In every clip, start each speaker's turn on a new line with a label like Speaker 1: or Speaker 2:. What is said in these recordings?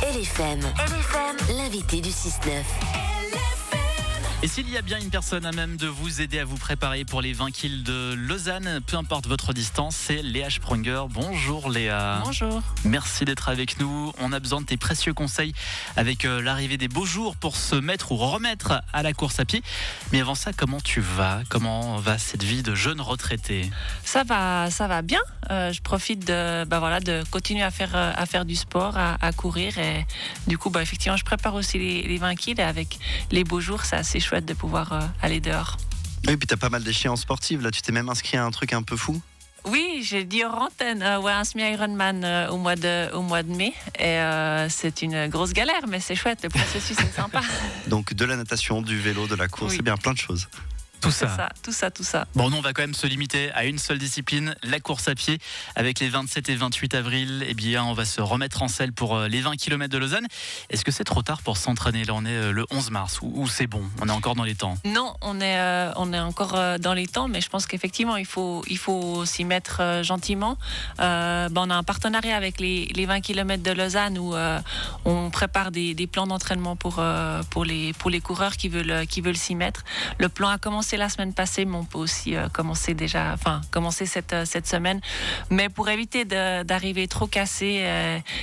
Speaker 1: LFM, l'invité du 6-9.
Speaker 2: Et s'il y a bien une personne à même de vous aider à vous préparer pour les 20 kills de Lausanne, peu importe votre distance, c'est Léa Sprunger. Bonjour Léa.
Speaker 3: Bonjour.
Speaker 2: Merci d'être avec nous. On a besoin de tes précieux conseils avec l'arrivée des beaux jours pour se mettre ou remettre à la course à pied. Mais avant ça, comment tu vas ? Comment va cette vie de jeune retraité ?
Speaker 3: Ça va bien. Je profite de continuer à faire du sport, à courir. Et du coup, effectivement, je prépare aussi les 20 kills. Et avec les beaux jours, c'est assez chouette de pouvoir aller dehors.
Speaker 4: Oui, puis t'as pas mal d'échéances sportives. Là, tu t'es même inscrit à un truc un peu fou.
Speaker 3: Oui, j'ai dit hors antenne, un semi-Ironman au mois de mai. Et c'est une grosse galère, mais c'est chouette. Le processus est sympa.
Speaker 4: Donc, de la natation, du vélo, de la course,
Speaker 3: Oui.
Speaker 4: C'est bien plein de choses.
Speaker 2: Tout ça.
Speaker 3: Tout ça.
Speaker 2: Bon, nous, on va quand même se limiter à une seule discipline, la course à pied. Avec les 27 et 28 avril, eh bien, on va se remettre en selle pour les 20 km de Lausanne. Est-ce que c'est trop tard pour s'entraîner ? Là, on est le 11 mars, ou c'est bon ? On est encore dans les temps ?
Speaker 3: Non, on est encore dans les temps, mais je pense qu'effectivement, il faut s'y mettre gentiment. On a un partenariat avec les 20 km de Lausanne où on prépare des plans d'entraînement pour les coureurs qui veulent s'y mettre. Le plan a commencé la semaine passée, mais on peut aussi commencer cette semaine. Mais pour éviter d'arriver trop cassé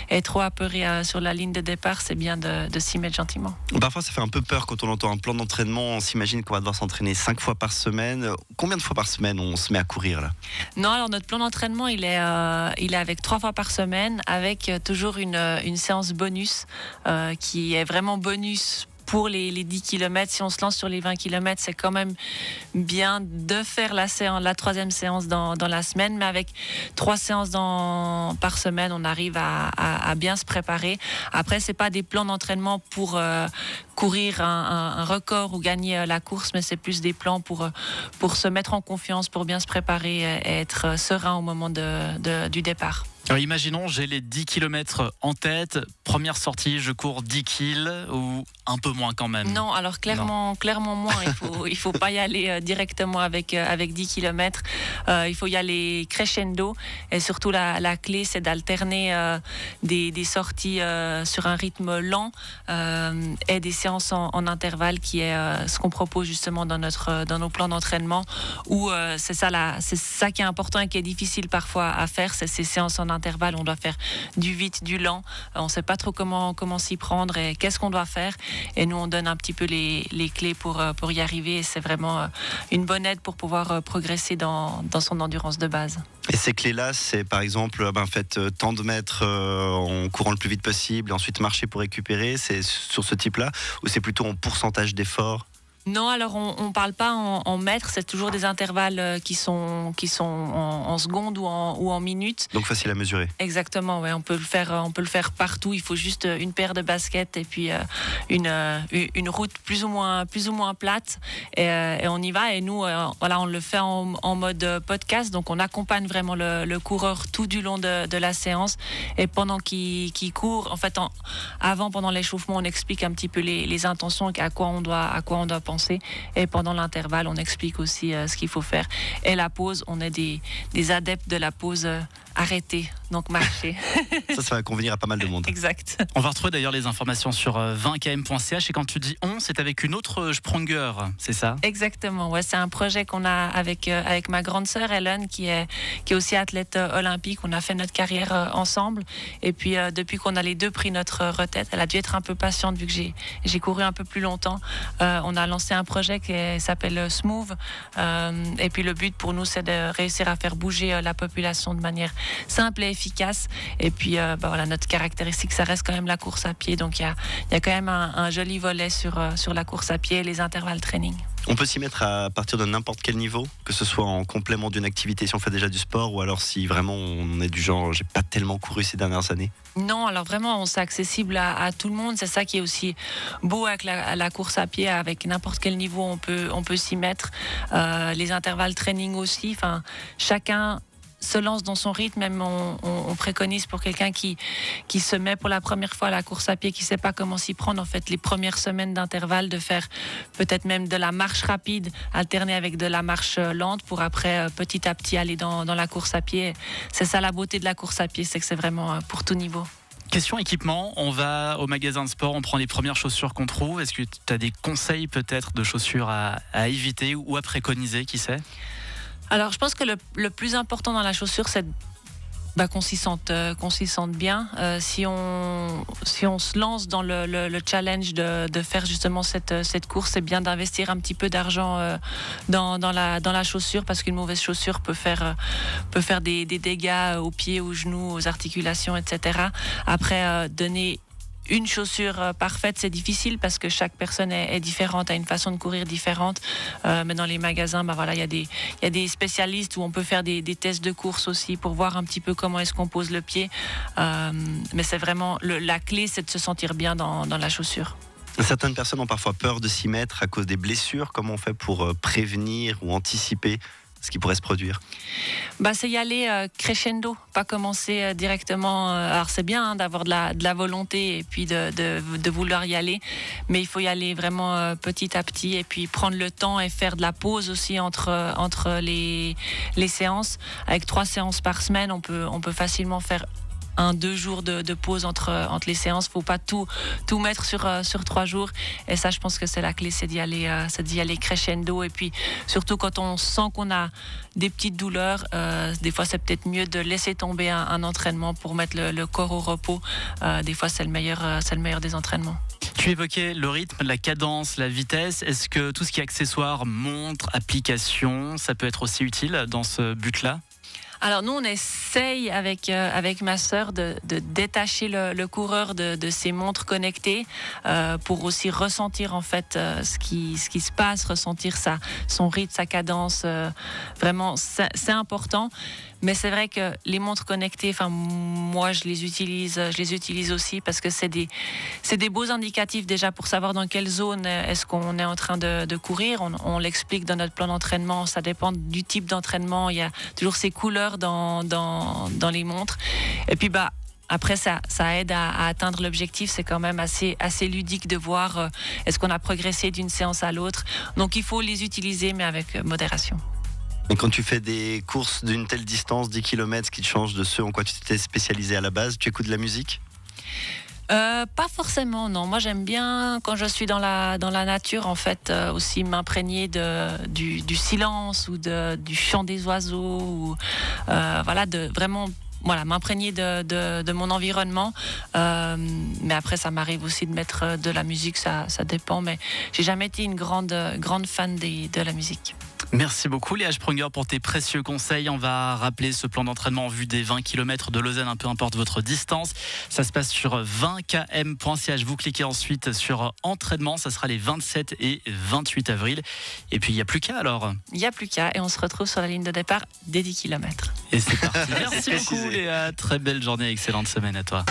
Speaker 3: et trop apeuré sur la ligne de départ, c'est bien de s'y mettre gentiment.
Speaker 4: Parfois, ça fait un peu peur quand on entend un plan d'entraînement. On s'imagine qu'on va devoir s'entraîner 5 fois par semaine. Combien de fois par semaine on se met à courir là ?
Speaker 3: Non, alors notre plan d'entraînement, il est avec 3 fois par semaine, avec toujours une séance bonus qui est vraiment bonus pour les 10 km. Si on se lance sur les 20 km, c'est quand même bien de faire la 3e séance dans la semaine, mais avec 3 séances par semaine, on arrive à bien se préparer. Après, c'est pas des plans d'entraînement pour courir un record ou gagner la course, mais c'est plus des plans pour se mettre en confiance, pour bien se préparer et être serein au moment du départ.
Speaker 2: Alors imaginons, j'ai les 10 km en tête, première sortie, je cours 10 kills ou un peu moins quand même.
Speaker 3: Non, alors clairement moins, il faut pas y aller directement avec 10 km, il faut y aller crescendo et surtout la clé c'est d'alterner des sorties sur un rythme lent et des séances en intervalle qui est ce qu'on propose justement dans nos plans d'entraînement où c'est ça qui est important et qui est difficile parfois à faire, c'est ces séances en intervalle, on doit faire du vite, du lent, on sait pas trop comment s'y prendre et qu'est-ce qu'on doit faire et nous on donne un petit peu les clés pour y arriver et c'est vraiment une bonne aide pour pouvoir progresser dans son endurance de base.
Speaker 4: Et ces clés-là, c'est par exemple, faites tant de mètres en courant le plus vite possible et ensuite marcher pour récupérer, c'est sur ce type-là ou c'est plutôt en pourcentage d'effort ?
Speaker 3: Non, alors on parle pas en mètres, c'est toujours des intervalles qui sont en secondes ou en minutes.
Speaker 4: Donc facile à mesurer.
Speaker 3: Exactement, ouais, on peut le faire partout. Il faut juste une paire de baskets et puis une route plus ou moins plate et on y va. Et nous, on le fait en mode podcast, donc on accompagne vraiment le coureur tout du long de la séance. Et pendant qu'il court, en fait, pendant l'échauffement, on explique un petit peu les intentions, à quoi on doit penser. Et pendant l'intervalle, on explique aussi ce qu'il faut faire. Et la pause, on est des adeptes de la pause arrêtée, donc marcher.
Speaker 4: Ça va convenir à pas mal de monde.
Speaker 3: Exact.
Speaker 2: On va retrouver d'ailleurs les informations sur 20km.ch et quand tu dis on, c'est avec une autre Sprunger, c'est ça ?
Speaker 3: Exactement, ouais, c'est un projet qu'on a avec ma grande sœur Hélène qui est aussi athlète olympique. On a fait notre carrière ensemble et puis depuis qu'on a les deux pris notre retraite, elle a dû être un peu patiente vu que j'ai couru un peu plus longtemps. On a lancé un projet qui s'appelle Smooth et puis le but pour nous c'est de réussir à faire bouger la population de manière simple et efficace et puis notre caractéristique ça reste quand même la course à pied, donc il y a quand même un joli volet sur la course à pied et les intervalles training.
Speaker 4: On peut s'y mettre à partir de n'importe quel niveau, que ce soit en complément d'une activité si on fait déjà du sport ou alors si vraiment on est du genre j'ai pas tellement couru ces dernières années.
Speaker 3: Non, alors vraiment c'est accessible à tout le monde, c'est ça qui est aussi beau avec la course à pied, avec n'importe quel niveau on peut s'y mettre, les intervalles training aussi, enfin chacun se lance dans son rythme. Même on préconise pour quelqu'un qui se met pour la première fois à la course à pied, qui ne sait pas comment s'y prendre, en fait, les premières semaines d'intervalle, de faire peut-être même de la marche rapide, alternée avec de la marche lente, pour après, petit à petit, aller dans la course à pied. C'est ça la beauté de la course à pied, c'est que c'est vraiment pour tout niveau.
Speaker 2: Question équipement, on va au magasin de sport, on prend les premières chaussures qu'on trouve. Est-ce que tu as des conseils peut-être de chaussures à éviter ou à préconiser, qui sait?
Speaker 3: Alors, je pense que le plus important dans la chaussure, c'est qu'on s'y sente bien. Si on se lance dans le challenge de faire justement cette course, c'est bien d'investir un petit peu d'argent dans la chaussure, parce qu'une mauvaise chaussure peut faire des dégâts aux pieds, aux genoux, aux articulations, etc. Après, donner une chaussure parfaite, c'est difficile parce que chaque personne est différente, a une façon de courir différente. Mais dans les magasins, il y a des spécialistes où on peut faire des tests de course aussi pour voir un petit peu comment est-ce qu'on pose le pied. Mais c'est vraiment la clé, c'est de se sentir bien dans la chaussure.
Speaker 4: Certaines personnes ont parfois peur de s'y mettre à cause des blessures. Comment on fait pour prévenir ou anticiper ce qui pourrait se produire?
Speaker 3: C'est y aller crescendo, pas commencer directement. Alors c'est bien d'avoir de la volonté et puis de vouloir y aller, mais il faut y aller vraiment petit à petit et puis prendre le temps et faire de la pause aussi entre les séances. Avec 3 séances par semaine, on peut facilement faire 1-2 jours de pause entre les séances. Faut pas tout mettre sur 3 jours. Et ça, je pense que c'est la clé, c'est d'y aller crescendo. Et puis surtout quand on sent qu'on a des petites douleurs, des fois c'est peut-être mieux de laisser tomber un entraînement pour mettre le corps au repos. Des fois c'est le meilleur des entraînements.
Speaker 2: Tu évoquais le rythme, la cadence, la vitesse. Est-ce que tout ce qui est accessoires, montres, applications, ça peut être aussi utile dans ce but-là?
Speaker 3: Alors nous, on essaye avec ma sœur de détacher le coureur de ses montres connectées pour aussi ressentir en fait ce qui se passe, ressentir son rythme, sa cadence. Vraiment, c'est important. Mais c'est vrai que les montres connectées, moi je les utilise aussi parce que c'est des beaux indicatifs déjà pour savoir dans quelle zone est-ce qu'on est en train de courir. On l'explique dans notre plan d'entraînement, ça dépend du type d'entraînement. Il y a toujours ces couleurs dans les montres. Et puis après, ça aide à atteindre l'objectif. C'est quand même assez ludique de voir est-ce qu'on a progressé d'une séance à l'autre. Donc il faut les utiliser, mais avec modération.
Speaker 4: Et quand tu fais des courses d'une telle distance, 10 km, qui te changent de ce en quoi tu t'étais spécialisé à la base, tu écoutes de la musique?
Speaker 3: Pas forcément, non. Moi, j'aime bien quand je suis dans la nature, en fait, aussi m'imprégner du silence ou du chant des oiseaux, ou de vraiment. Voilà, m'imprégner de mon environnement. Mais après, ça m'arrive aussi de mettre de la musique, ça dépend. Mais j'ai jamais été une grande fan de la musique.
Speaker 2: Merci beaucoup Léa Sprunger pour tes précieux conseils. On va rappeler ce plan d'entraînement en vue des 20 km de Lausanne, peu importe votre distance. Ça se passe sur 20km.ch. Vous cliquez ensuite sur entraînement. Ça sera les 27 et 28 avril. Et puis il n'y a plus qu'à alors.
Speaker 3: Il n'y a plus qu'à et on se retrouve sur la ligne de départ des 10 km.
Speaker 2: Et c'est parti. Merci beaucoup Léa. Très belle journée, excellente semaine à toi.